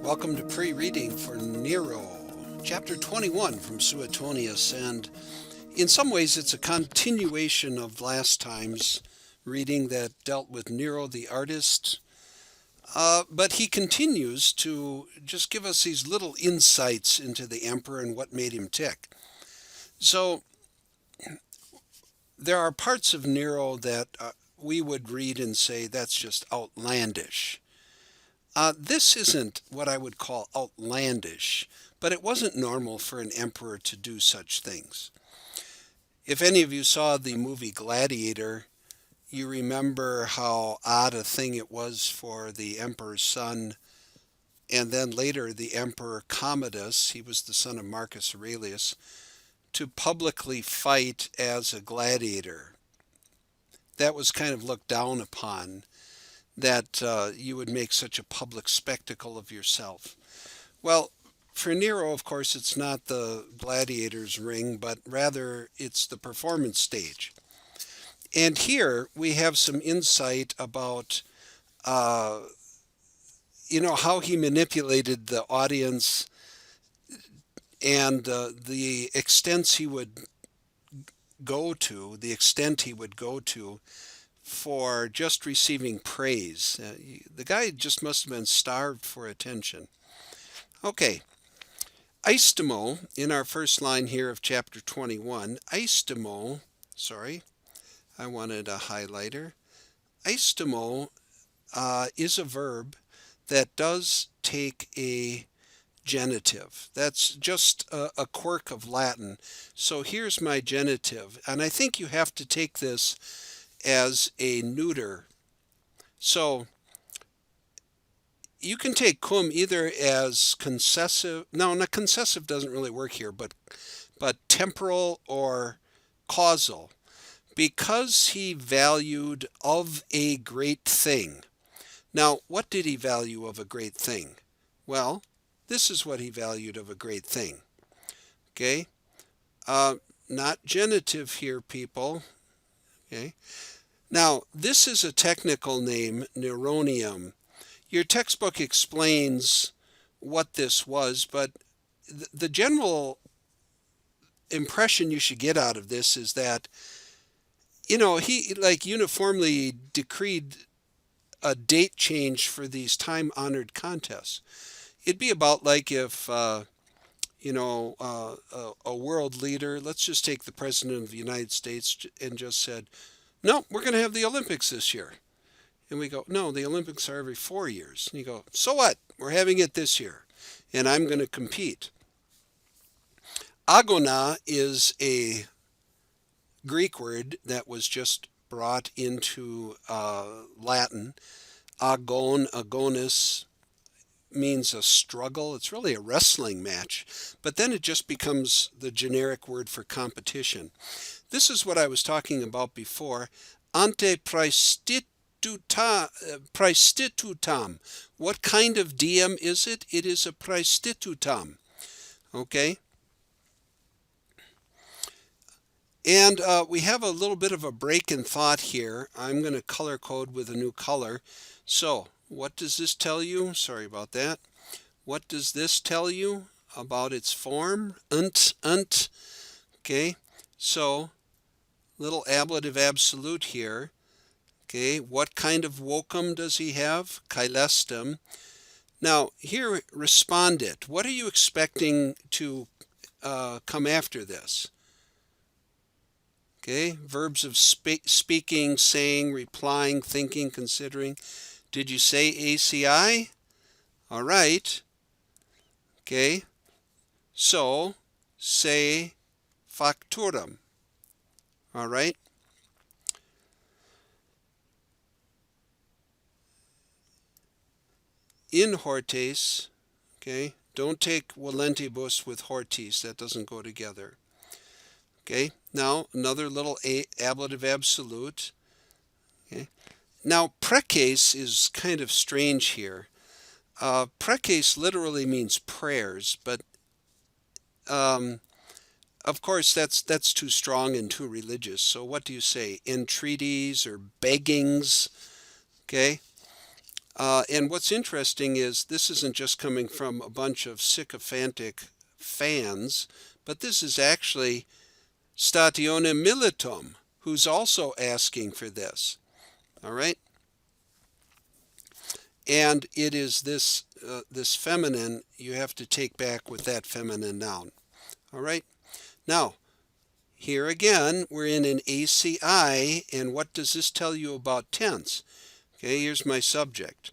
Welcome to pre-reading for Nero, chapter 21 from Suetonius, and in some ways it's a continuation of last time's reading that dealt with Nero the artist, but he continues to just give us these little insights into the emperor and what made him tick. So there are parts of Nero that we would read and say that's just outlandish. This isn't what I would call outlandish, but it wasn't normal for an emperor to do such things. If any of you saw the movie Gladiator, you remember how odd a thing it was for the emperor's son, and then later the emperor Commodus, he was the son of Marcus Aurelius, to publicly fight as a gladiator. That was kind of looked down upon, that you would make such a public spectacle of yourself. Well, for Nero, of course, it's not the gladiator's ring, but rather it's the performance stage. And here we have some insight about, how he manipulated the audience and the extent he would go to for just receiving praise. The guy just must have been starved for attention. Okay, Aistemo, in our first line here of chapter 21, Aistemo, sorry, I wanted a highlighter. Aistemo is a verb that does take a genitive. That's just a quirk of Latin. So here's my genitive, and I think you have to take this as a neuter. So you can take cum either as concessive. No, concessive doesn't really work here, but temporal or causal. Because he valued of a great thing. Now, what did he value of a great thing? Well, this is what he valued of a great thing. Okay? Not genitive here, people. Okay. Now, this is a technical name, Neronium. Your textbook explains what this was, but the general impression you should get out of this is that, he uniformly decreed a date change for these time-honored contests. It'd be about like if a world leader, let's just take the President of the United States, and just said, no, we're going to have the Olympics this year. And we go, no, the Olympics are every 4 years. And you go, so what? We're having it this year, and I'm going to compete. Agona is a Greek word that was just brought into Latin. Agonis, means a struggle. It's really a wrestling match, but then it just becomes the generic word for competition. This is what I was talking about before. Ante praestitutam. What kind of diem is it? It is a praestitutam. Okay? And we have a little bit of a break in thought here. I'm going to color code with a new color. So, what does this tell you? Sorry about that. What does this tell you about its form? Unt. Okay, so little ablative absolute here. Okay, what kind of vocum does he have? Caelestem. Now, here, respondit. What are you expecting to come after this? Okay, verbs of speaking, saying, replying, thinking, considering. Did you say ACI? All right. Okay. So, say facturum. All right. In hortes, okay, don't take volentibus with hortis. That doesn't go together. Okay. Now, another little ablative absolute. Okay. Now, preces is kind of strange here. Preces literally means prayers, but of course that's too strong and too religious. So what do you say? Entreaties or beggings? Okay. And what's interesting is this isn't just coming from a bunch of sycophantic fans, but this is actually Statione Militum, who's also asking for this. All right? And it is this feminine you have to take back with that feminine noun. All right? Now, here again, we're in an ACI, and what does this tell you about tense? Okay, here's my subject.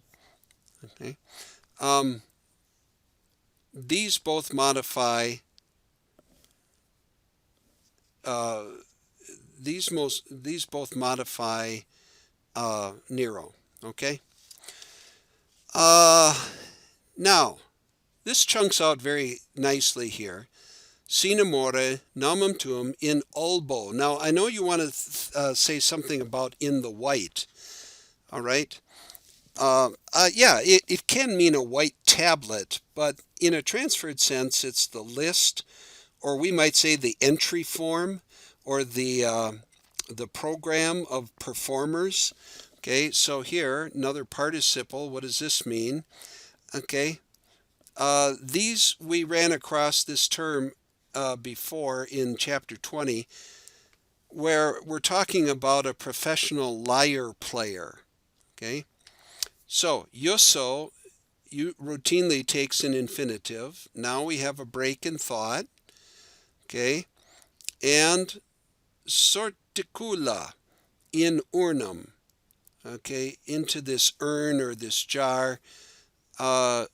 Okay. These both modify uh, these both modify Nero. Okay. Uh, Now this chunks out very nicely here. Sine more namum tuum in ulbo. Now I know you want to say something about in the white. All right. Yeah, it can mean a white tablet, but in a transferred sense, it's the list, or we might say the entry form, or the program of performers. Okay, so here, another participle. What does this mean? Okay, these we ran across this term before in chapter 20, where we're talking about a professional lyre player. Okay, so yoso you routinely takes an infinitive. Now we have a break in thought. Okay, and sorticula in urnum. Okay, into this urn or this jar. Uh,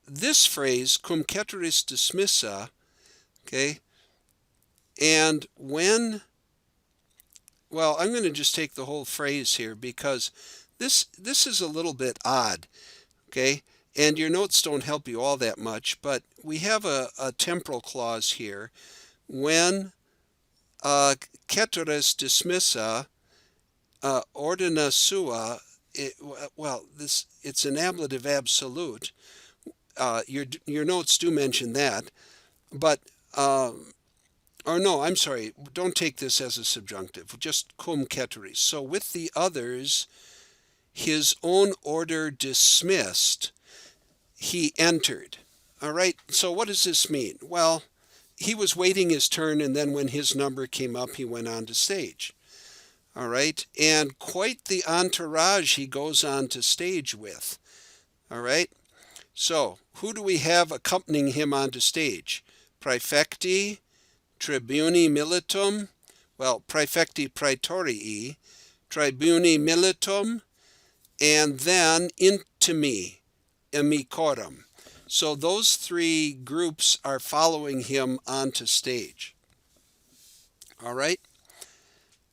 this phrase, cum ceteris dismissa, okay, and when, well, I'm going to just take the whole phrase here because this is a little bit odd, okay, and your notes don't help you all that much, but we have a temporal clause here. When ceteris dismissa ordina sua, well, it's an ablative absolute. Your notes do mention that, but or no, I'm sorry. Don't take this as a subjunctive. Just cum ceteris. So with the others, his own order dismissed, he entered. All right. So what does this mean? Well, he was waiting his turn, and then when his number came up, he went on to stage. All right. And quite the entourage he goes on to stage with. All right. So who do we have accompanying him onto stage? Praefecti, tribuni militum, well, praefecti praetorii, tribuni militum, and then intimi, amicorum. So those three groups are following him onto stage. All right.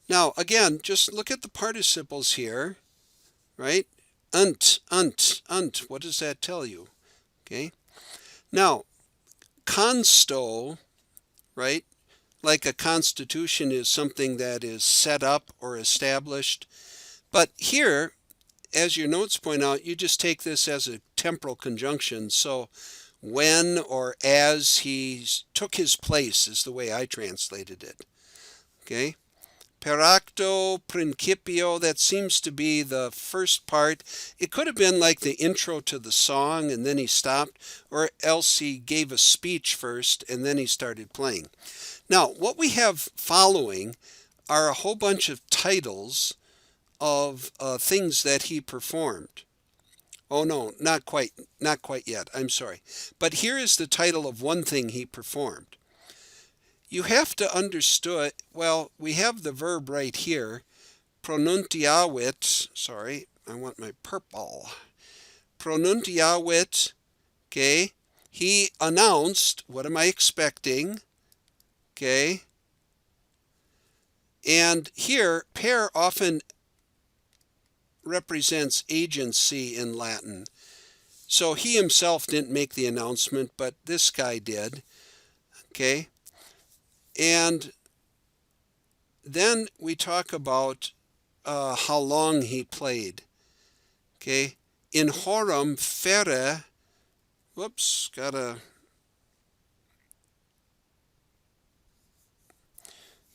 Now, again, just look at the participles here, right? Unt. What does that tell you? Okay. Now, consto, right? Like a constitution is something that is set up or established. But here, as your notes point out, you just take this as a temporal conjunction. So when or as he took his place is the way I translated it. Okay? Per acto principio, that seems to be the first part. It could have been like the intro to the song and then he stopped, or else he gave a speech first and then he started playing. Now, what we have following are a whole bunch of titles of things that he performed. Oh no, not quite yet. I'm sorry. But here is the title of one thing he performed. You have to understand, well, we have the verb right here, pronuntiavit, sorry, I want my purple. Pronuntiavit, okay, he announced, what am I expecting? Okay, and here, per often represents agency in Latin. So he himself didn't make the announcement, but this guy did. Okay. And then we talk about how long he played. Okay. In horum fere, whoops,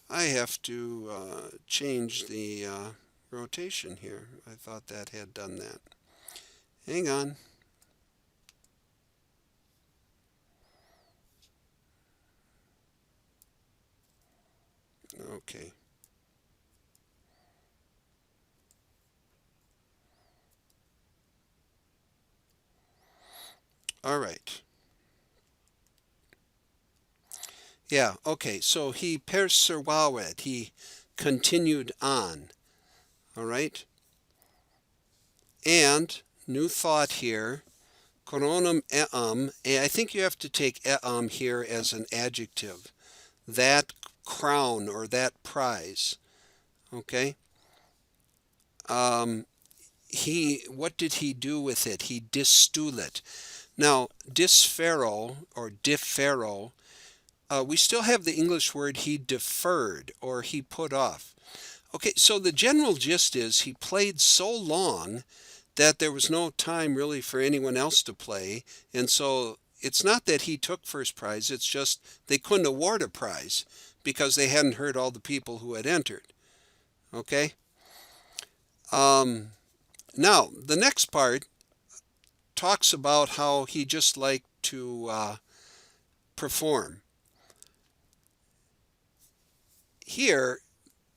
I have to change the rotation here. I thought that had done that. Hang on. Okay. All right. Yeah, okay. So he perservawed. He continued on. All right. And new thought here. Coronum eam. I think you have to take eam here as an adjective. That crown or that prize. Okay. Um, what did he do with it? He disstule it. Now, disfero or differo, we still have the English word he deferred or he put off. Okay, so the general gist is he played so long that there was no time really for anyone else to play. And so it's not that he took first prize, it's just they couldn't award a prize because they hadn't heard all the people who had entered. Okay? Um, Now, the next part talks about how he just liked to perform. Here,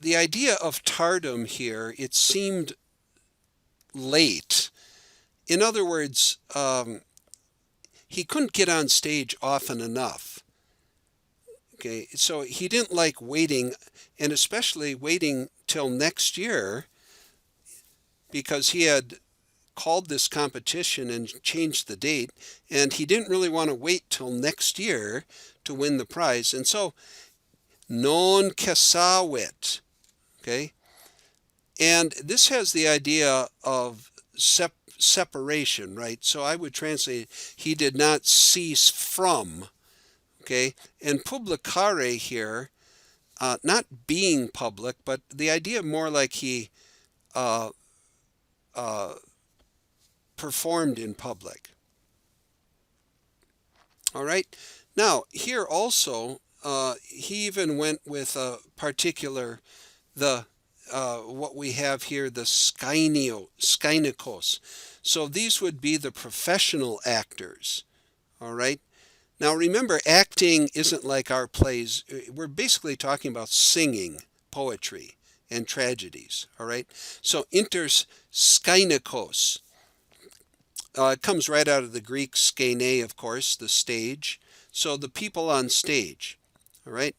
the idea of tardum here, it seemed late. In other words, he couldn't get on stage often enough. Okay, so he didn't like waiting, and especially waiting till next year because he had called this competition and changed the date, and he didn't really want to wait till next year to win the prize. And so, non kasawit, okay? And this has the idea of separation, right? So I would translate, he did not cease from, okay? And publicare here, not being public, but the idea more like he uh, uh, performed in public. All right. Now, here also, he even went with a particular, the what we have here, the skynikos. So these would be the professional actors. All right. Now, remember, acting isn't like our plays. We're basically talking about singing, poetry, and tragedies. All right. So, inters skynikos. It comes right out of the Greek skene, of course, the stage. So the people on stage, all right?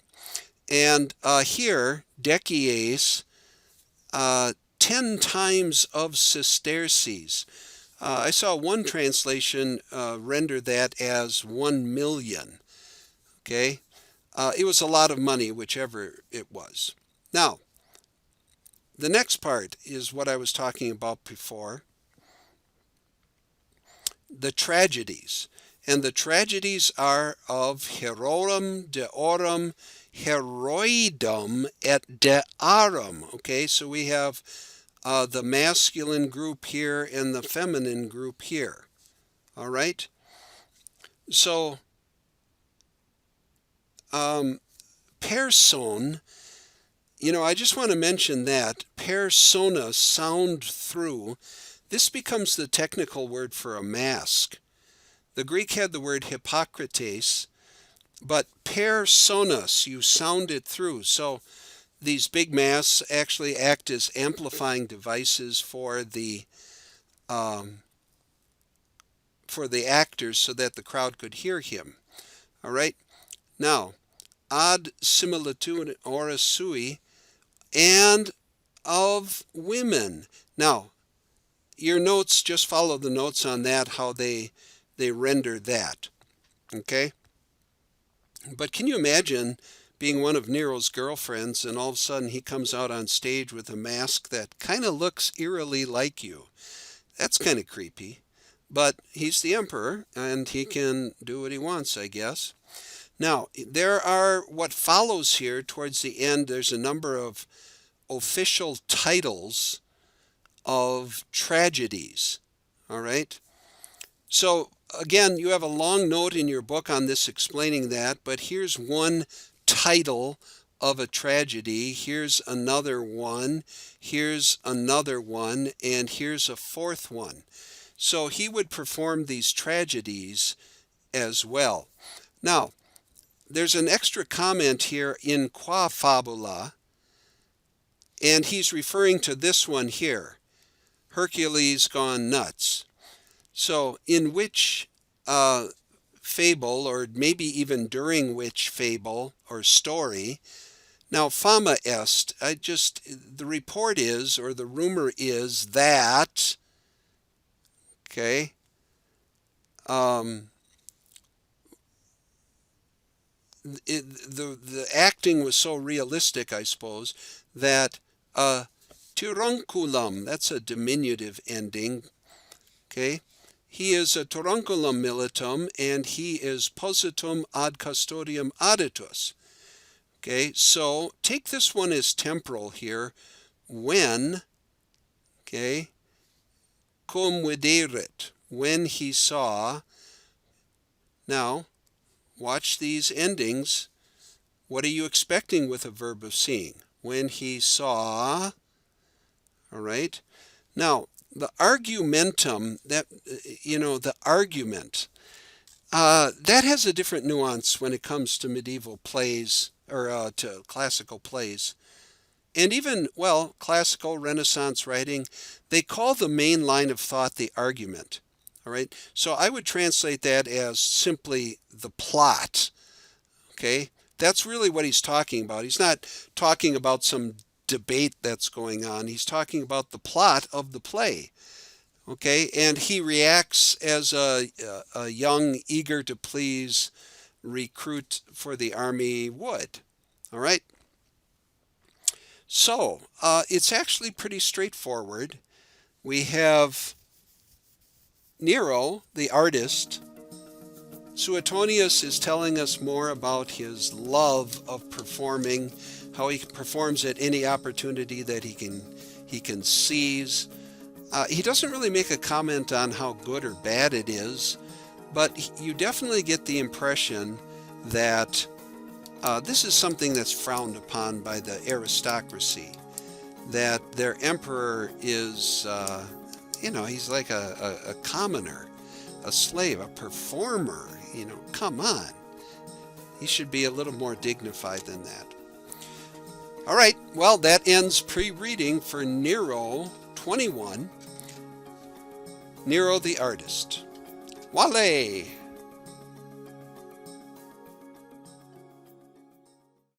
And here, decies, 10 times of sesterces. I saw one translation render that as 1 million, okay? It was a lot of money, whichever it was. Now, the next part is what I was talking about before. The tragedies. And the tragedies are of herorum, deorum, heroidum, et dearum. Okay, so we have the masculine group here and the feminine group here. All right? So, person, I just want to mention that persona, sound through. This becomes the technical word for a mask. The Greek had the word Hippocrates, but personas, you sound it through. So these big masks actually act as amplifying devices for the actors so that the crowd could hear him. All right. Now, ad similitude ora sui, and of women. Now, your notes, just follow the notes on that, how they render that. Okay? But can you imagine being one of Nero's girlfriends and all of a sudden he comes out on stage with a mask that kind of looks eerily like you? That's kind of creepy. But he's the emperor and he can do what he wants, I guess. Now, there are what follows here towards the end, there's a number of official titles of tragedies. All right? So, again, you have a long note in your book on this explaining that, but here's one title of a tragedy. Here's another one. Here's another one. And here's a fourth one. So he would perform these tragedies as well. Now, there's an extra comment here in qua fabula, and he's referring to this one here, Hercules gone nuts. So in which fable, or maybe even during which fable or story, now fama est, the report is, or the rumor is that, okay, the acting was so realistic, I suppose, that turunculum, that's a diminutive ending, okay? He is a turunculum militum, and he is positum ad custodiam aditus. Okay, so take this one as temporal here. When, okay, cum viderit, when he saw. Now, watch these endings. What are you expecting with a verb of seeing? When he saw, all right? Now, the argumentum, the argument, that has a different nuance when it comes to medieval plays, or to classical plays. And even, well, classical Renaissance writing, they call the main line of thought the argument. All right? So I would translate that as simply the plot. Okay? That's really what he's talking about. He's not talking about some debate that's going on. He's talking about the plot of the play. Okay? And he reacts as a young, eager to please recruit for the army would. All right? So, it's actually pretty straightforward. We have Nero, the artist. Suetonius is telling us more about his love of performing, how he performs at any opportunity that he can seize. He doesn't really make a comment on how good or bad it is, but you definitely get the impression that this is something that's frowned upon by the aristocracy, that their emperor is, he's like a commoner, a slave, a performer. Come on. He should be a little more dignified than that. All right, well, that ends pre-reading for Nero 21, Nero the Artist. Wale!